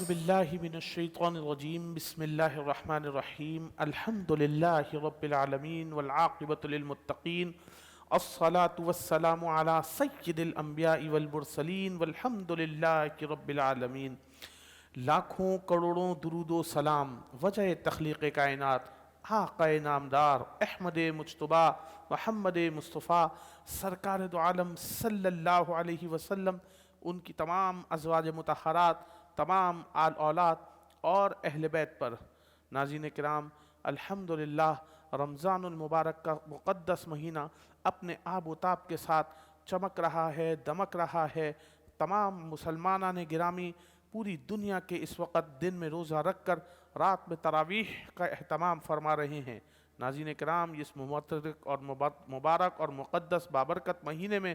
باللہ من الشیطان الرجیم بسم اللہ الرحمن الرحیم الحمد للہ رب العالمین والعاقبۃ للمتقین الصلاة والسلام علی سید الانبیاء والمرسلین والحمد للہ رب العالمین۔ لاکھوں کروڑوں درود و سلام وجہ تخلیق کائنات آقا نامدار احمد مجتبیٰ محمد مصطفیٰ سرکار دو عالم صلی اللہ علیہ وسلم، ان کی تمام ازواج مطہرات، تمام آل اولاد اور اہل بیت پر۔ ناظرین کرام، الحمدللہ رمضان المبارک کا مقدس مہینہ اپنے آب و تاب کے ساتھ چمک رہا ہے، دمک رہا ہے۔ تمام مسلمانان گرامی پوری دنیا کے اس وقت دن میں روزہ رکھ کر رات میں تراویح کا اہتمام فرما رہے ہیں۔ ناظرین کرام، اس مبارک اور مقدس بابرکت مہینے میں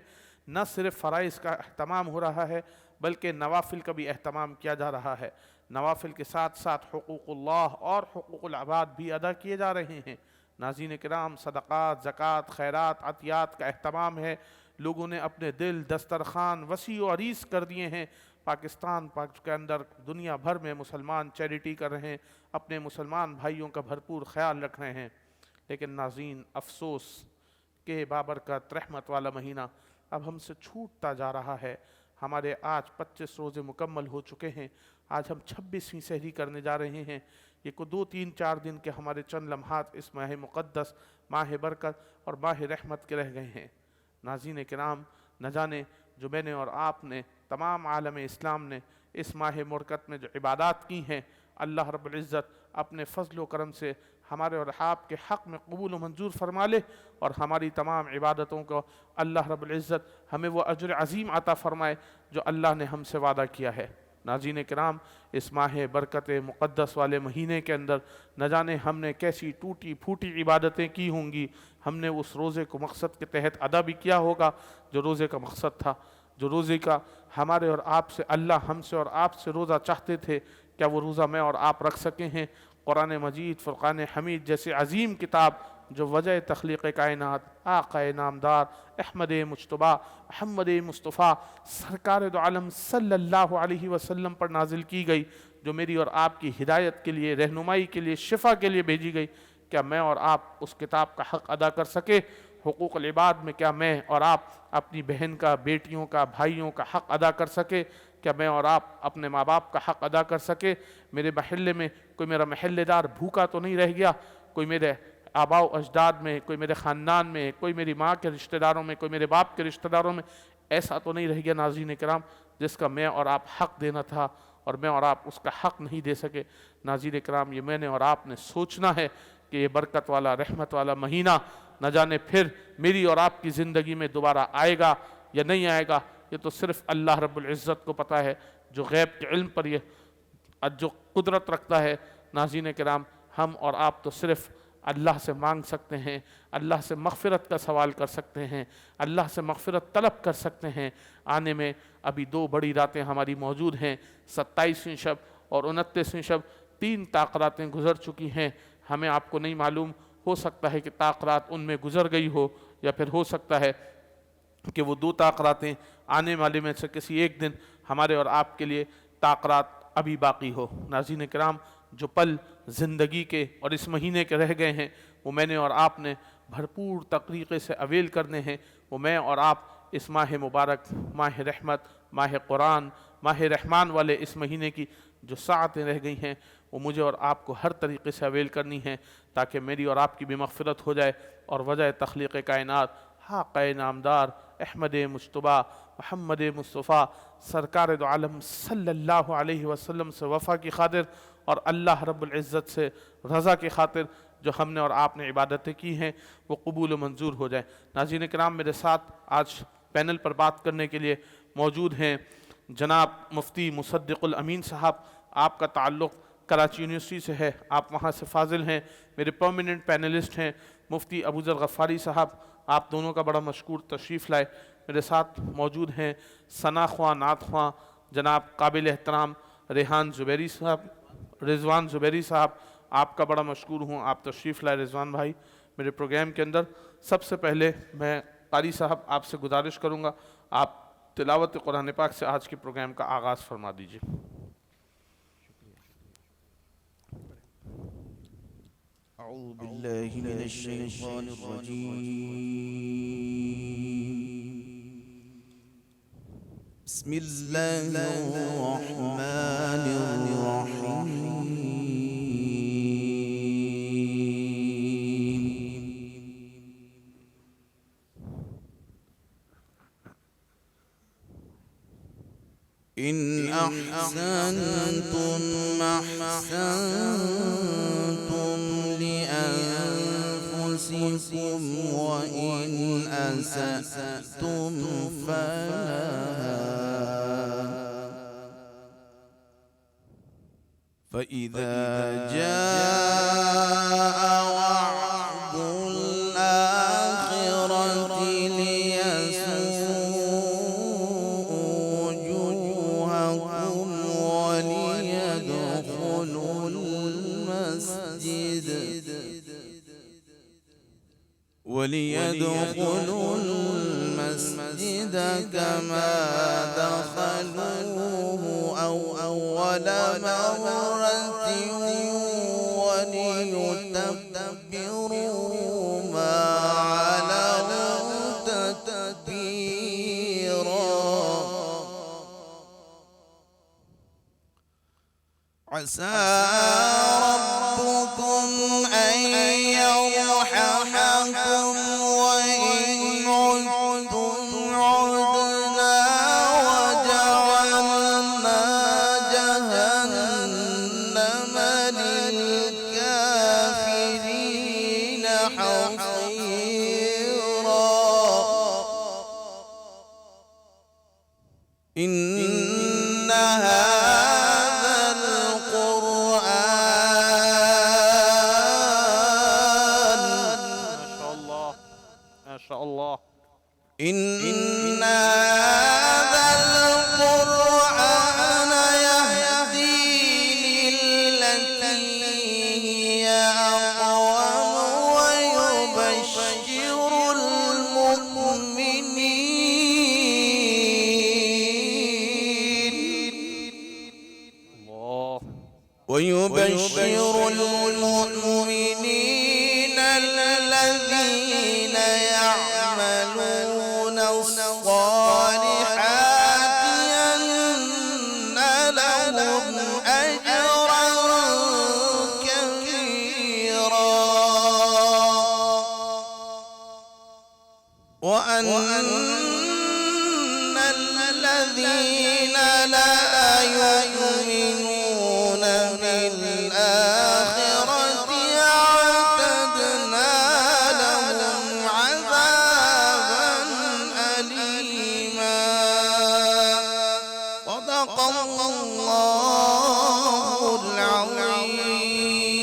نہ صرف فرائض کا اہتمام ہو رہا ہے بلکہ نوافل کا بھی اہتمام کیا جا رہا ہے۔ نوافل کے ساتھ ساتھ حقوق اللہ اور حقوق العباد بھی ادا کیے جا رہے ہیں۔ ناظرین کرام، صدقات، زکوٰۃ، خیرات، عطیات کا اہتمام ہے۔ لوگوں نے اپنے دل دسترخوان وسیع و عریض کر دیے ہیں۔ پاکستان کے اندر دنیا بھر میں مسلمان چیریٹی کر رہے ہیں، اپنے مسلمان بھائیوں کا بھرپور خیال رکھ رہے ہیں۔ لیکن ناظرین، افسوس کہ بابرکت رحمت والا مہینہ اب ہم سے چھوٹتا جا رہا ہے۔ ہمارے آج 25 روزے مکمل ہو چکے ہیں۔ آج ہم 26ویں سحری کرنے جا رہے ہیں۔ یہ کو 2-3-4 دن کے ہمارے چند لمحات اس ماہ مقدس، ماہ برکت اور ماہ رحمت کے رہ گئے ہیں۔ ناظرین کرام، نہ جانے جو میں نے اور آپ نے، تمام عالم اسلام نے اس ماہ برکت میں جو عبادات کی ہیں، اللہ رب العزت اپنے فضل و کرم سے ہمارے اور آپ کے حق میں قبول و منظور فرما لے، اور ہماری تمام عبادتوں کو اللہ رب العزت ہمیں وہ اجر عظیم عطا فرمائے جو اللہ نے ہم سے وعدہ کیا ہے۔ ناظرین کرام، اس ماہ برکت مقدس والے مہینے کے اندر نہ جانے ہم نے کیسی ٹوٹی پھوٹی عبادتیں کی ہوں گی۔ ہم نے اس روزے کو مقصد کے تحت ادا بھی کیا ہوگا جو روزے کا مقصد تھا، جو روزے کا ہمارے اور آپ سے، اللہ ہم سے اور آپ سے روزہ چاہتے تھے۔ کیا وہ روزہ میں اور آپ رکھ سکے ہیں؟ قرآن مجید، فرقان حمید جیسے عظیم کتاب جو وجہ تخلیق کائنات آقا نامدار احمد مجتبیٰ محمد مصطفیٰ سرکار دو عالم صلی اللہ علیہ وسلم پر نازل کی گئی، جو میری اور آپ کی ہدایت کے لیے، رہنمائی کے لیے، شفا کے لیے بھیجی گئی، کیا میں اور آپ اس کتاب کا حق ادا کر سکے؟ حقوق العباد میں کیا میں اور آپ اپنی بہن کا، بیٹیوں کا، بھائیوں کا حق ادا کر سکے؟ کیا میں اور آپ اپنے ماں باپ کا حق ادا کر سکے؟ میرے محلے میں کوئی میرا محلے دار بھوکا تو نہیں رہ گیا؟ کوئی میرے آباء و اجداد میں، کوئی میرے خاندان میں، کوئی میری ماں کے رشتہ داروں میں، کوئی میرے باپ کے رشتہ داروں میں ایسا تو نہیں رہ گیا ناظرین کرام جس کا میں اور آپ حق دینا تھا اور میں اور آپ اس کا حق نہیں دے سکے؟ ناظرین کرام، یہ میں نے اور آپ نے سوچنا ہے کہ یہ برکت والا، رحمت والا مہینہ نہ جانے پھر میری اور آپ کی زندگی میں دوبارہ آئے گا یا نہیں آئے گا۔ یہ تو صرف اللہ رب العزت کو پتہ ہے، جو غیب کے علم پر یہ جو قدرت رکھتا ہے۔ ناظرین کرام، ہم اور آپ تو صرف اللہ سے مانگ سکتے ہیں، اللہ سے مغفرت کا سوال کر سکتے ہیں، اللہ سے مغفرت طلب کر سکتے ہیں۔ آنے میں ابھی 2 بڑی راتیں ہماری موجود ہیں، 27ویں شب اور 29ویں شب۔ 3 طاق راتیں گزر چکی ہیں۔ ہمیں آپ کو نہیں معلوم، ہو سکتا ہے کہ طاق رات ان میں گزر گئی ہو، یا پھر ہو سکتا ہے کہ وہ 2 طاق راتیں آنے والے میں سے کسی ایک دن ہمارے اور آپ کے لیے طاق رات ابھی باقی ہو۔ ناظرین کرام، جو پل زندگی کے اور اس مہینے کے رہ گئے ہیں وہ میں نے اور آپ نے بھرپور طریقے سے اویل کرنے ہیں۔ وہ میں اور آپ اس ماہ مبارک، ماہ رحمت، ماہ قرآن، ماہ رحمان والے اس مہینے کی جو ساعتیں رہ گئی ہیں وہ مجھے اور آپ کو ہر طریقے سے اویل کرنی ہیں، تاکہ میری اور آپ کی بھی مغفرت ہو جائے اور وجہ تخلیق کائنات آقا نامدار احمد مجتبیٰ محمد مصطفیٰ سرکار دو عالم صلی اللہ علیہ وسلم سے وفا کی خاطر اور اللہ رب العزت سے رضا کی خاطر جو ہم نے اور آپ نے عبادتیں کی ہیں وہ قبول و منظور ہو جائیں۔ ناظرین کرام، میرے ساتھ آج پینل پر بات کرنے کے لیے موجود ہیں جناب مفتی مصدق الامین صاحب۔ آپ کا تعلق کراچی یونیورسٹی سے ہے، آپ وہاں سے فاضل ہیں۔ میرے پرماننٹ پینلسٹ ہیں مفتی ابو ذر غفاری صاحب، آپ دونوں کا بڑا مشکور تشریف لائے۔ میرے ساتھ موجود ہیں ثنا خواں، نعت خواں جناب قابل احترام رضوان زبیری صاحب، آپ کا بڑا مشکور ہوں، آپ تشریف لائے رضوان بھائی میرے پروگرام کے اندر۔ سب سے پہلے میں قاری صاحب آپ سے گزارش کروں گا، آپ تلاوت قرآن پاک سے آج کے پروگرام کا آغاز فرما دیجیے۔ أعوذ بالله من الشيطان الرجيم. بسم الله الرحمن الرحيم. إن أحسنتم أحسنتم لأنفسكم وإن أسأتم فلها فإذا جاء وعد الآخرة ليسوءوا وجوهكم وليدخلوا المسجد كما دخلوه أول مرة وليتبروا ما علوا تتبيرا. عسى ربكم أن يرحمكم وإن عدتم عدنا وجعلنا جهنم للكافرين حصيرا. إن هذا القرآن ما شاء الله إن هذا القرآن يهدي للتي هي أقوم ويبشر المؤمنين الذين يعملون الصالحات أن لهم أجرا كبيرا وأن الذين لا يؤمنون بالآخرة أعتدنا لهم عذابا أليما. صدق الله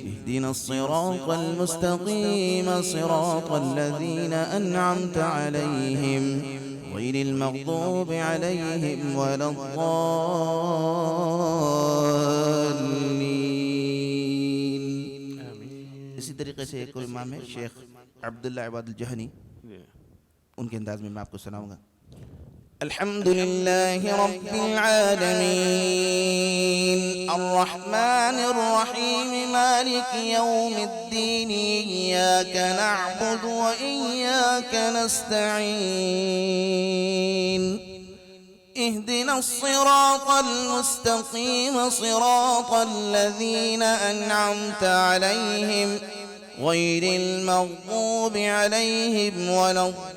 اهدنا الصراط المستقيم صراط الذين أنعمت عليهم غير المغضوب عليهم ولا الضالين. اسی طریقے سے ایک اور امام ہے شیخ عبداللہ عباد الجہنی، ان کے انداز میں آپ کو سناؤں گا. الحمد لله رب العالمين الرحمن الرحيم مالك يوم الدين إياك نعبد وإياك نستعين اهدنا الصراط المستقيم صراط الذين أنعمت عليهم غير المغضوب عليهم ولا الضالين.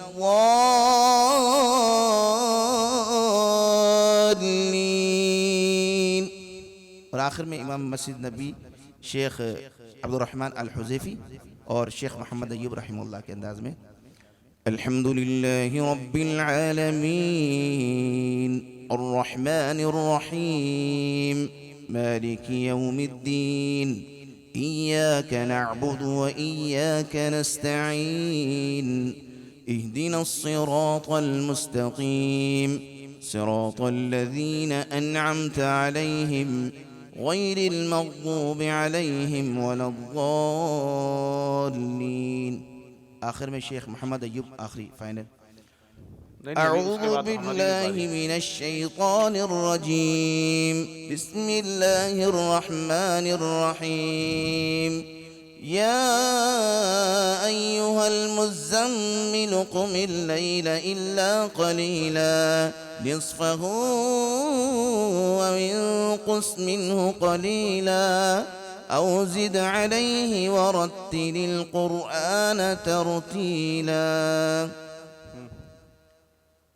اور آخر میں امام مسجد نبی شیخ عبد الرحمن الحذیفی اور شیخ محمد ایوب رحمہ اللہ کے انداز میں الحمد للہ رب العالمین الرحمن الرحیم مالک یوم الدین إياك نعبد وإياك نستعين اهدنا الصراط المستقيم صراط الذين أنعمت عليهم غير المغضوب عليهم ولا الضالين. آخر میں شیخ محمد ایوب آخری فائنل. أعوذ بالله من الشيطان الرجيم بسم الله الرحمن الرحيم يا أيها المزمل قم الليل إلا قليلا نصفه وانقص منه قليلا أو زد عليه ورتل القرآن ترتيلا.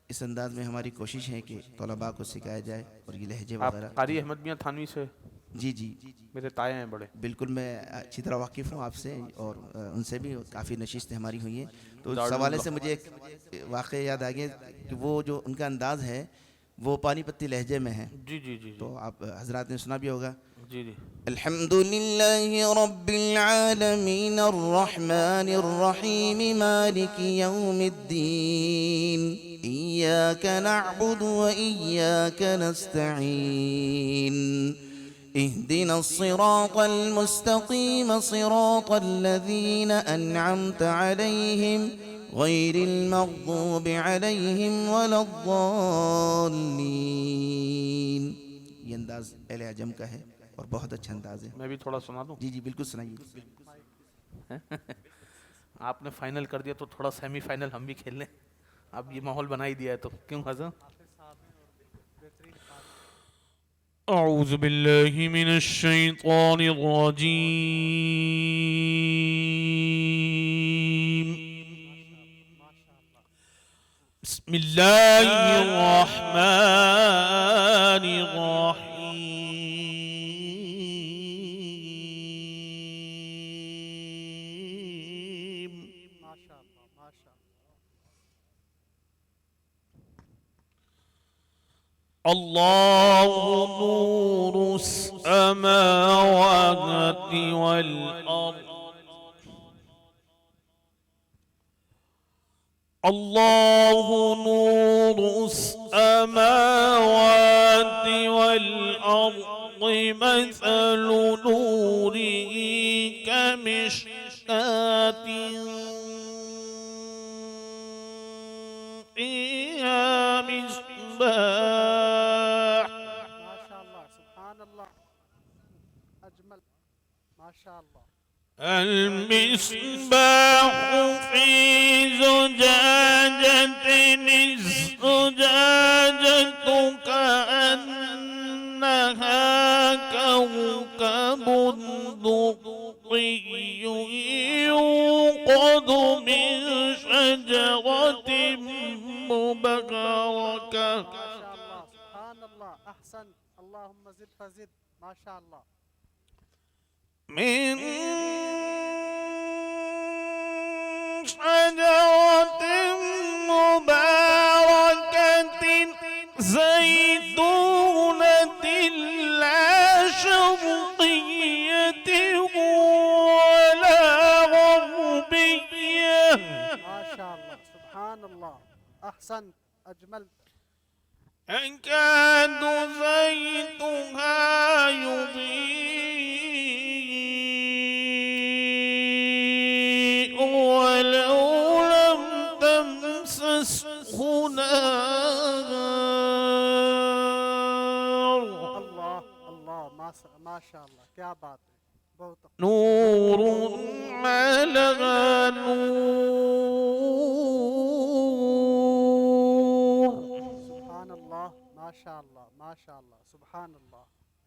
اس انداز میں ہماری کوشش ہے کہ طلباء کو سکھایا جائے اور یہ لہجے وغیرہ. قاری احمد میاں تھانوی سے جی جی میرے تایا ہیں بڑے. بالکل میں اچھی طرح واقف ہوں آپ سے اور ان سے بھی کافی نشستیں ہماری ہوئی ہیں. تو اس حوالے سے مجھے ایک واقعہ یاد آ گیا کہ وہ جو ان کا انداز ہے وہ پانی پتی لہجے میں ہے. جی جی جی تو آپ حضرات نے سنا بھی ہوگا. جی جی. الحمد لله رب العالمين الرحمن الرحيم مالك يوم الدين إياك نعبد وإياك نستعين اهدنا الصراط المستقيم صراط الذين أنعمت عليهم غير المغضوب عليهم ولا الضالين. یہ انداز اہل عجم کا ہے اور بہت اچھا انداز ہے. میں بھی تھوڑا سنا دوں. جی جی بالکل سنائیے. آپ نے فائنل کر دیا تو تھوڑا سیمی فائنل ہم بھی کھیل لیں. اب یہ ماحول بنا ہی دیا ہے تو کیوں حضرت. اعوذ باللہ من الشیطان الرجیم بسم اللہ الرحمن الرحیم. اللہ نور السماوات والارض اللہ نور السماوات والارض مثل نوره كمشكاة فيها مصباح. المصباح في زجاجة الزجاجة كأنها كوكب دري يوقد من شجرة مباركة. سبحان الله أحسن اللهم زد فزد ما شاء الله. من شجرة مباركة زيتونة لا شرقية ولا غربية. ما شاء الله سبحان الله أحسن أجملت. يكاد زيتها يضيء ولو لم تمسسه نار الله الله ما شاء الله کیا بات ہے بہت نور على نور سبحان اللہ ما شاء اللہ ما شاء اللہ سبحان اللہ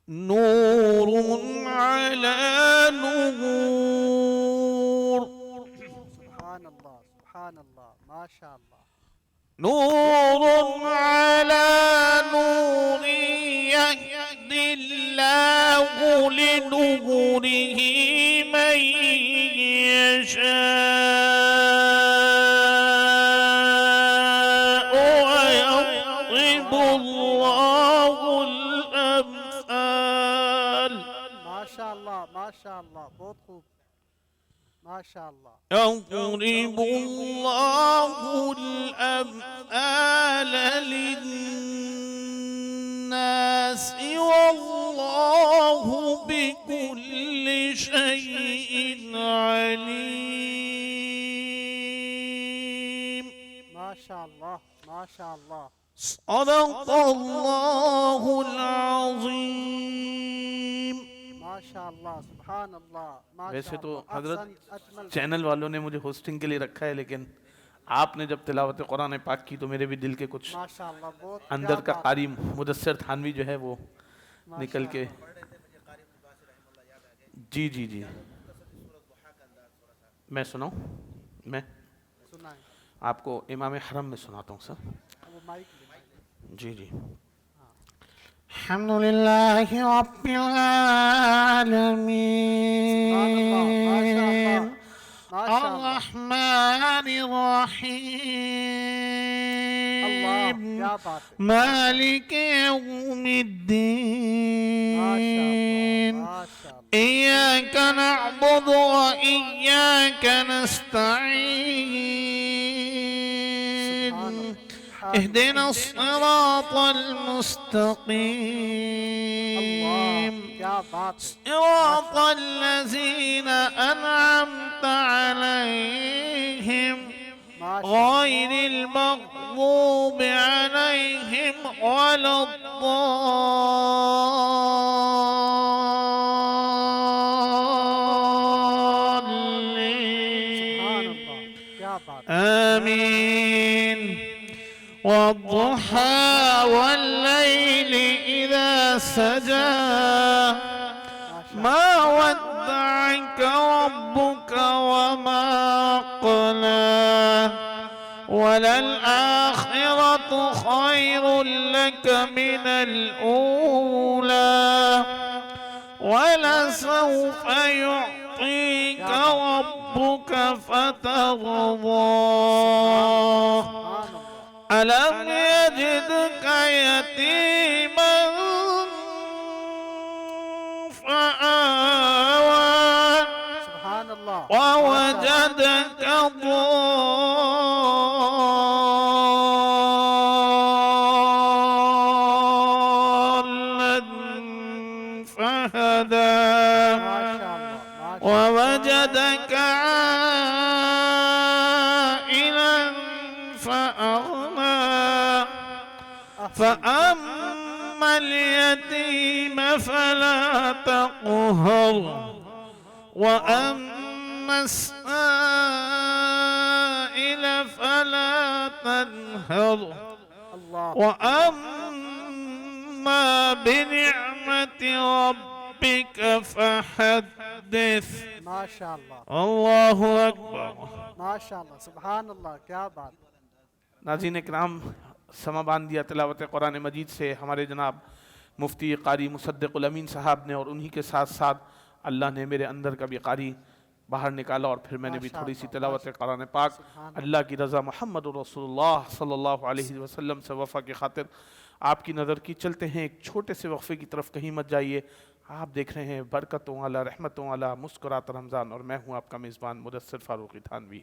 نور على نور سبحان اللہ ما شاء اللہ نور على نور يهدي الله لنوره من يشاء ويضرب الله الأمثال ما شاء اللہ بہت خوب ما شاء اللہ يضرب الله الأمثال للناس والله بكل شيء عليم ما شاء اللہ صدق الله العظيم ما شاء اللہ سبحان اللہ ویسے تو حضرت چینل والوں نے مجھے ہوسٹنگ کے لیے رکھا ہے لیکن آپ نے جب تلاوت قرآن پاک کی تو میرے بھی دل کے کچھ ماشاء اللہ بہت اندر کا قاری مدثر تھانوی جو ہے وہ نکل کے جی جی جی میں سناؤں میں سنا ہے آپ کو امام حرم میں سناتا ہوں سر وہ مائک جی جی الحمد للہ رب العالمین الرحمن الرحیم کیا بات ہے مالک یوم الدین إياك نعبد وإياك نستعين اهدنا الصراط المستقيم صراط الذين أنعمت عليهم غير المغضوب عليهم ولا الضالين آمين والضحى والليل إذا سجى ما ودعك ربك وما قلى وللآخرة خير لك من الأولى ولسوف يعطيك ربك فترضى ألم يجدك يتيما فآوى ووجدك ضالا فهدى ووجدك عائلا فأغنى فأما اليتيم فلا تقهر وأما السائل فلا تنهر وأما بنعمة ربك فحدث ما شاء اللہ اللہ اکبر ما شاء اللہ سبحان اللہ کیا بات ناظرین اکرام سما باندھ دیا تلاوت قرآن مجید سے ہمارے جناب مفتی قاری مصدق الامین صاحب نے اور انہی کے ساتھ ساتھ اللہ نے میرے اندر کا بھی قاری باہر نکالا اور پھر میں نے بھی تھوڑی سی تلاوت قرآن پاک اللہ کی رضا محمد رسول اللہ صلی اللہ علیہ وسلم سے وفا کی خاطر آپ کی نظر کی چلتے ہیں ایک چھوٹے سے وقفے کی طرف کہیں مت جائیے آپ دیکھ رہے ہیں برکتوں والا رحمتوں والا مسکرات رمضان اور میں ہوں آپ کا میزبان مدثر فاروقی تھانوی